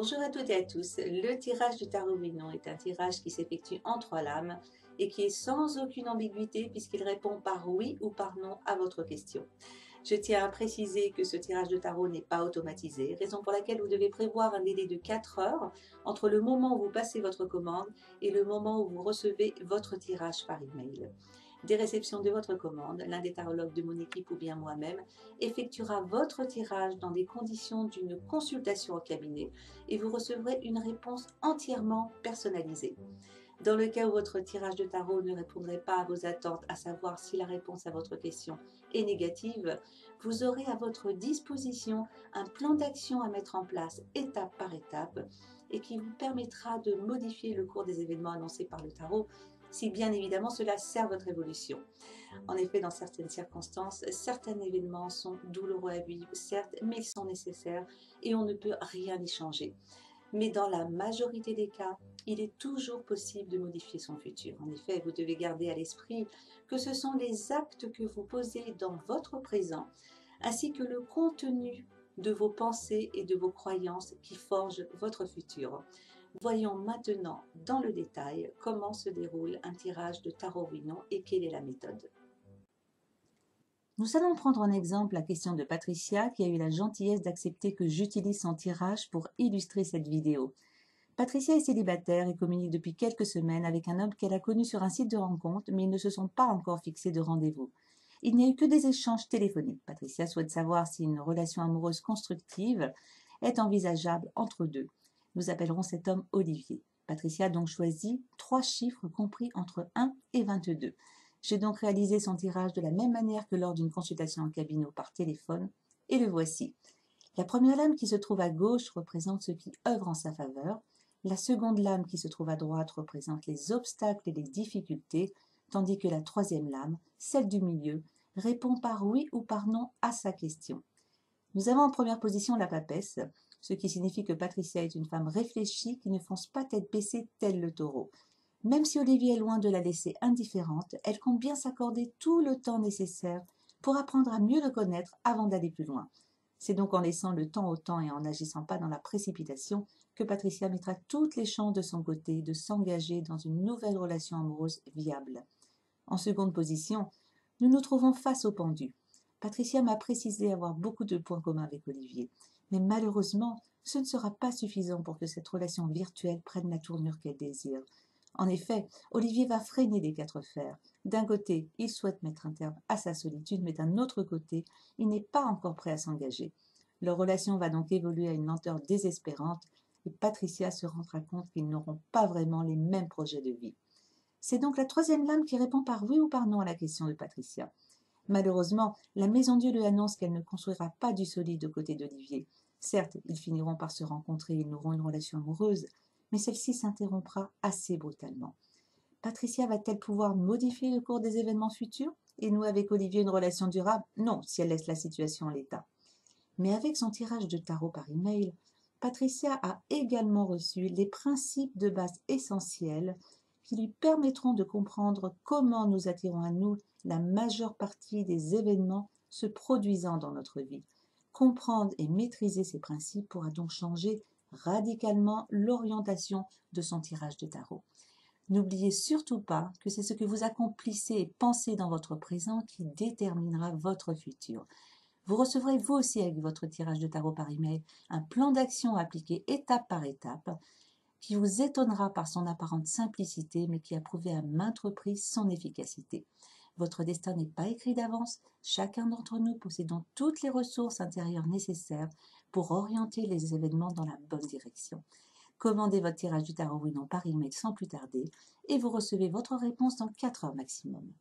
Bonjour à toutes et à tous. Le tirage du tarot Lunon est un tirage qui s'effectue en 3 lames et qui est sans aucune ambiguïté puisqu'il répond par oui ou par non à votre question. Je tiens à préciser que ce tirage de tarot n'est pas automatisé, raison pour laquelle vous devez prévoir un délai de 4 heures entre le moment où vous passez votre commande et le moment où vous recevez votre tirage par email. Dès réception de votre commande, l'un des tarologues de mon équipe ou bien moi-même effectuera votre tirage dans des conditions d'une consultation au cabinet et vous recevrez une réponse entièrement personnalisée. Dans le cas où votre tirage de tarot ne répondrait pas à vos attentes, à savoir si la réponse à votre question est négative, vous aurez à votre disposition un plan d'action à mettre en place étape par étape et qui vous permettra de modifier le cours des événements annoncés par le tarot si bien évidemment cela sert votre évolution. En effet, dans certaines circonstances, certains événements sont douloureux à vivre, certes, mais ils sont nécessaires et on ne peut rien y changer. Mais dans la majorité des cas, il est toujours possible de modifier son futur. En effet, vous devez garder à l'esprit que ce sont les actes que vous posez dans votre présent, ainsi que le contenu de vos pensées et de vos croyances qui forgent votre futur. Voyons maintenant dans le détail comment se déroule un tirage de tarot Lunon et quelle est la méthode. Nous allons prendre en exemple la question de Patricia qui a eu la gentillesse d'accepter que j'utilise son tirage pour illustrer cette vidéo. Patricia est célibataire et communique depuis quelques semaines avec un homme qu'elle a connu sur un site de rencontre, mais ils ne se sont pas encore fixés de rendez-vous. Il n'y a eu que des échanges téléphoniques. Patricia souhaite savoir si une relation amoureuse constructive est envisageable entre eux deux. Nous appellerons cet homme Olivier. Patricia a donc choisi 3 chiffres compris entre 1 et 22. J'ai donc réalisé son tirage de la même manière que lors d'une consultation en cabinet ou par téléphone, et le voici. La première lame qui se trouve à gauche représente ce qui œuvre en sa faveur. La seconde lame qui se trouve à droite représente les obstacles et les difficultés, tandis que la troisième lame, celle du milieu, répond par oui ou par non à sa question. Nous avons en première position la papesse, ce qui signifie que Patricia est une femme réfléchie qui ne fonce pas tête baissée tel le taureau. Même si Olivier est loin de la laisser indifférente, elle compte bien s'accorder tout le temps nécessaire pour apprendre à mieux le connaître avant d'aller plus loin. C'est donc en laissant le temps au temps et en n'agissant pas dans la précipitation que Patricia mettra toutes les chances de son côté de s'engager dans une nouvelle relation amoureuse viable. En seconde position, nous nous trouvons face au pendu. Patricia m'a précisé avoir beaucoup de points communs avec Olivier, mais malheureusement, ce ne sera pas suffisant pour que cette relation virtuelle prenne la tournure qu'elle désire. En effet, Olivier va freiner les 4 fers. D'un côté, il souhaite mettre un terme à sa solitude, mais d'un autre côté, il n'est pas encore prêt à s'engager. Leur relation va donc évoluer à une lenteur désespérante et Patricia se rendra compte qu'ils n'auront pas vraiment les mêmes projets de vie. C'est donc la troisième lame qui répond par oui ou par non à la question de Patricia. Malheureusement, la Maison Dieu lui annonce qu'elle ne construira pas du solide aux côtés d'Olivier. Certes, ils finiront par se rencontrer et ils auront une relation amoureuse, mais celle-ci s'interrompra assez brutalement. Patricia va-t-elle pouvoir modifier le cours des événements futurs et nouer avec Olivier une relation durable? Non, si elle laisse la situation en l'état. Mais avec son tirage de tarot par email, Patricia a également reçu les principes de base essentiels qui lui permettront de comprendre comment nous attirons à nous la majeure partie des événements se produisant dans notre vie. Comprendre et maîtriser ces principes pourra donc changer radicalement l'orientation de son tirage de tarot. N'oubliez surtout pas que c'est ce que vous accomplissez et pensez dans votre présent qui déterminera votre futur. Vous recevrez vous aussi avec votre tirage de tarot par email un plan d'action appliqué étape par étape qui vous étonnera par son apparente simplicité mais qui a prouvé à maintes reprises son efficacité. Votre destin n'est pas écrit d'avance, chacun d'entre nous possédons toutes les ressources intérieures nécessaires pour orienter les événements dans la bonne direction. Commandez votre tirage du tarot Lunon par email sans plus tarder et vous recevez votre réponse dans 4 heures maximum.